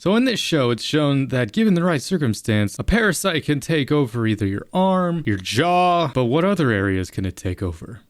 So in this show, it's shown that given the right circumstance, a parasite can take over either your arm, your jaw, but what other areas can it take over?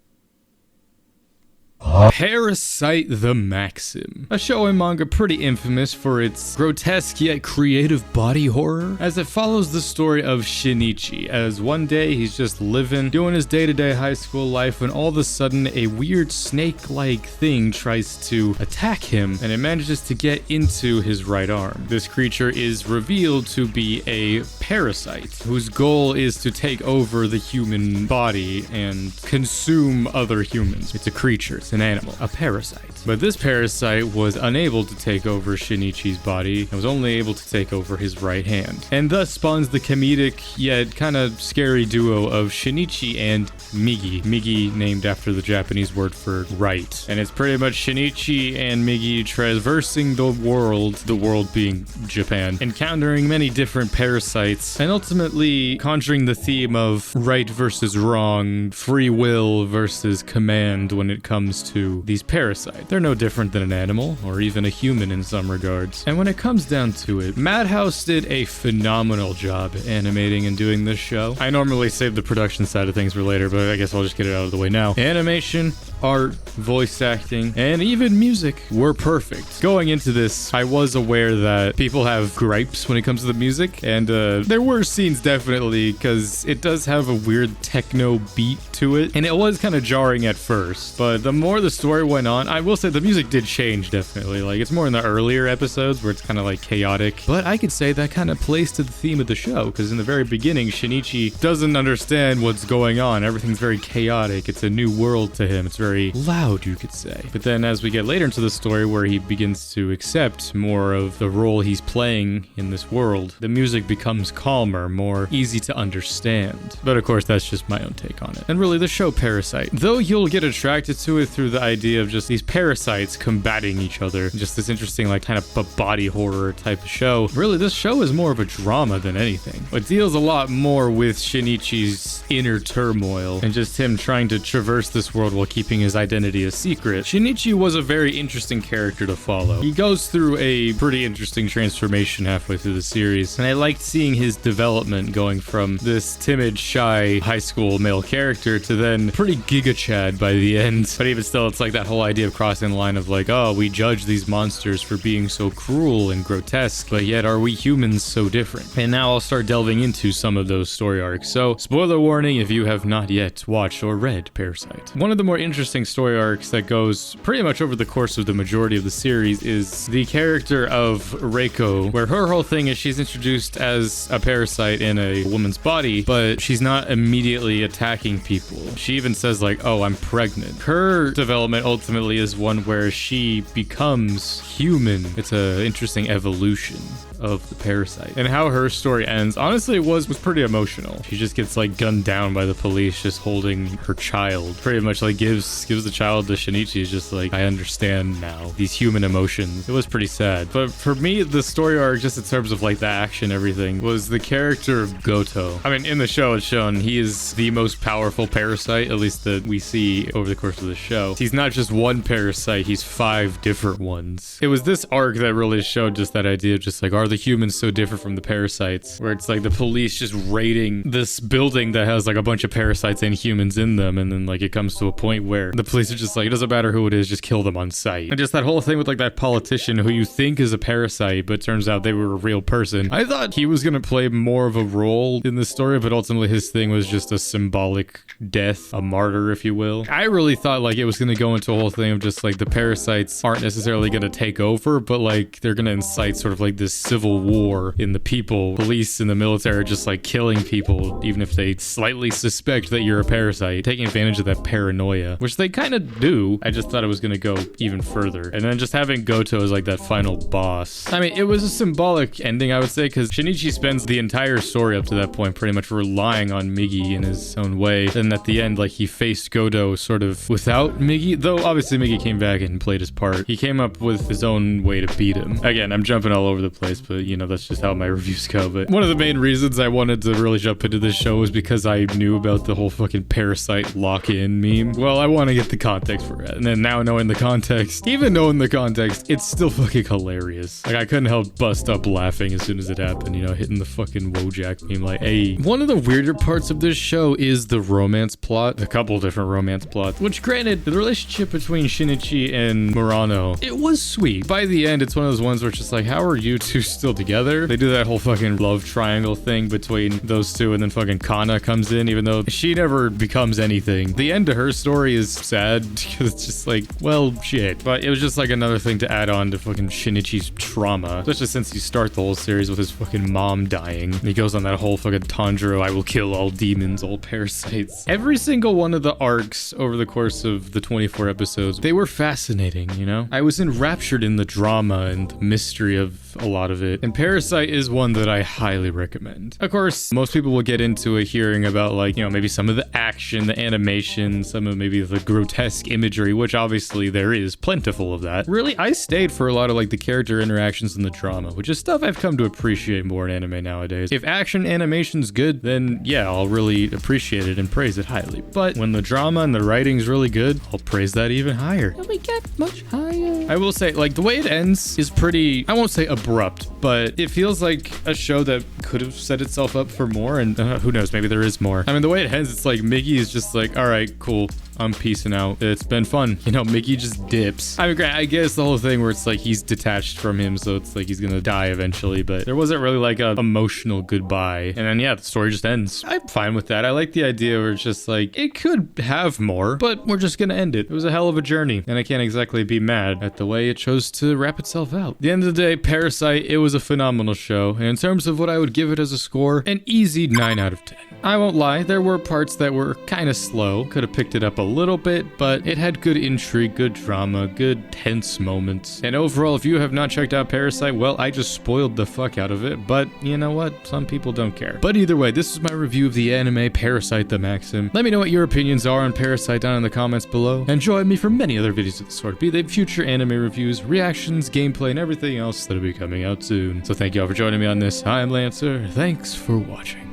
Parasyte The Maxim, a show and manga pretty infamous for its grotesque yet creative body horror, as it follows the story of Shinichi, as one day he's just living, doing his day-to-day high school life, when all of a sudden a weird snake-like thing tries to attack him, and it manages to get into his right arm. This creature is revealed to be a parasite, whose goal is to take over the human body and consume other humans. It's a creature. It's an animal, a parasite. But this parasite was unable to take over Shinichi's body and was only able to take over his right hand, and thus spawns the comedic yet kind of scary duo of Shinichi and Migi. Migi named after the Japanese word for right. And it's pretty much Shinichi and Migi traversing the world being Japan, encountering many different parasites, and ultimately conjuring the theme of right versus wrong, free will versus command when it comes to these parasites. They're no different than an animal, or even a human in some regards. And when it comes down to it, Madhouse did a phenomenal job animating and doing this show. I normally save the production side of things for later, but I guess I'll just get it out of the way now. Animation, art, voice acting, and even music were perfect. Going into this, I was aware that people have gripes when it comes to the music, and there were scenes definitely, because it does have a weird techno beat to it, and it was kind of jarring at first, but the more the story went on, I will say the music did change definitely. Like, it's more in the earlier episodes where it's kind of like chaotic, but I could say that kind of plays to the theme of the show, because in the very beginning, Shinichi doesn't understand what's going on. Everything's very chaotic. It's a new world to him. It's very loud, you could say. But then as we get later into the story where he begins to accept more of the role he's playing in this world, the music becomes calmer, more easy to understand. But of course, that's just my own take on it. And really, the show Parasyte, though you'll get attracted to it through the idea of just these parasites combating each other, just this interesting like kind of a body horror type of show, really this show is more of a drama than anything. It deals a lot more with Shinichi's inner turmoil and just him trying to traverse this world while keeping his identity a secret. Shinichi was a very interesting character to follow. He goes through a pretty interesting transformation halfway through the series, and I liked seeing his development going from this timid, shy high school male character to then pretty Giga Chad by the end. But even still, it's like that whole idea of crossing the line of like, oh, we judge these monsters for being so cruel and grotesque, but yet are we humans so different? And now I'll start delving into some of those story arcs. So, spoiler warning if you have not yet watched or read Parasyte. One of the more interesting story arcs that goes pretty much over the course of the majority of the series is the character of Reiko, where her whole thing is she's introduced as a parasite in a woman's body, but she's not immediately attacking people. She even says like, oh, I'm pregnant. Her development ultimately is one where she becomes human. It's an interesting evolution of the parasite. And how her story ends, honestly, it was pretty emotional. She just gets like gunned down by the police just holding her child. Pretty much like gives the child to Shinichi. It's just like, I understand now these human emotions. It was pretty sad. But for me, the story arc, just in terms of like the action, everything, was the character of Goto. I mean, in the show it's shown he is the most powerful parasite, at least that we see over the course of the show. He's not just one parasite, he's 5 different ones. It was this arc that really showed just that idea of just like, are the humans so different from the parasites? Where it's like the police just raiding this building that has like a bunch of parasites and humans in them, and then like it comes to a point where the police are just like, it doesn't matter who it is, just kill them on sight. And just that whole thing with like that politician who you think is a parasite, but turns out they were a real person. I thought he was gonna play more of a role in the story, but ultimately his thing was just a symbolic death, a martyr, if you will. I really thought like it was gonna go into a whole thing of just like the parasites aren't necessarily gonna take over, but like they're gonna incite sort of like this civil war in the people. Police and the military are just like killing people, even if they slightly suspect that you're a parasite, taking advantage of that paranoia, which they kind of do. I just thought it was gonna go even further. And then just having Goto as like that final boss. I mean, it was a symbolic ending, I would say, because Shinichi spends the entire story up to that point pretty much relying on Migi in his own way. And at the end, like he faced Goto sort of without Migi, though obviously Migi came back and played his part. He came up with his own way to beat him. Again, I'm jumping all over the place, but but you know, that's just how my reviews go. But one of the main reasons I wanted to really jump into this show was because I knew about the whole fucking Parasyte lock-in meme. Well, I want to get the context for it. And then now knowing the context, even knowing the context, it's still fucking hilarious. Like, I couldn't help bust up laughing as soon as it happened, you know, hitting the fucking Wojak meme like, hey. One of the weirder parts of this show is the romance plot. A couple different romance plots, which granted, the relationship between Shinichi and Murano, it was sweet. By the end, it's one of those ones where it's just like, how are you two still together? They do that whole fucking love triangle thing between those two, and then fucking Kana comes in, even though she never becomes anything. The end to her story is sad because it's just like, well, shit. But it was just like another thing to add on to fucking Shinichi's trauma, especially since you start the whole series with his fucking mom dying. And he goes on that whole fucking Tanjiro, I will kill all demons, all parasites. Every single one of the arcs over the course of the 24 episodes, they were fascinating, you know? I was enraptured in the drama and the mystery of a lot of it. And Parasyte is one that I highly recommend. Of course, most people will get into it hearing about, like, you know, maybe some of the action, the animation, some of maybe the grotesque imagery, which obviously there is plentiful of that. Really, I stayed for a lot of like the character interactions and the drama, which is stuff I've come to appreciate more in anime nowadays. If action animation's good, then yeah, I'll really appreciate it and praise it highly. But when the drama and the writing's really good, I'll praise that even higher. And we get much higher. I will say, like, the way it ends is pretty, I won't say abrupt, but it feels like a show that could have set itself up for more, and who knows, maybe there is more. I mean, the way it ends, it's like Mickey is just like, all right, cool, I'm peacing out. It's been fun. You know, Mickey just dips. I mean, I guess the whole thing where it's like he's detached from him, so it's like he's gonna die eventually, but there wasn't really like a emotional goodbye. And then yeah, the story just ends. I'm fine with that. I like the idea where it's just like, it could have more, but we're just gonna end it. It was a hell of a journey, and I can't exactly be mad at the way it chose to wrap itself out. At the end of the day, Parasyte, it was a phenomenal show, and in terms of what I would give it as a score, an easy 9 out of 10. I won't lie, there were parts that were kind of slow. Could have picked it up a little bit, but it had good intrigue, good drama, good tense moments. And overall, if you have not checked out Parasyte, well, I just spoiled the fuck out of it, but you know what? Some people don't care. But either way, this is my review of the anime Parasyte The Maxim. Let me know what your opinions are on Parasyte down in the comments below, and join me for many other videos of the sort, be they future anime reviews, reactions, gameplay, and everything else that'll be coming out soon. So thank you all for joining me on this. I'm Lancer. Thanks for watching.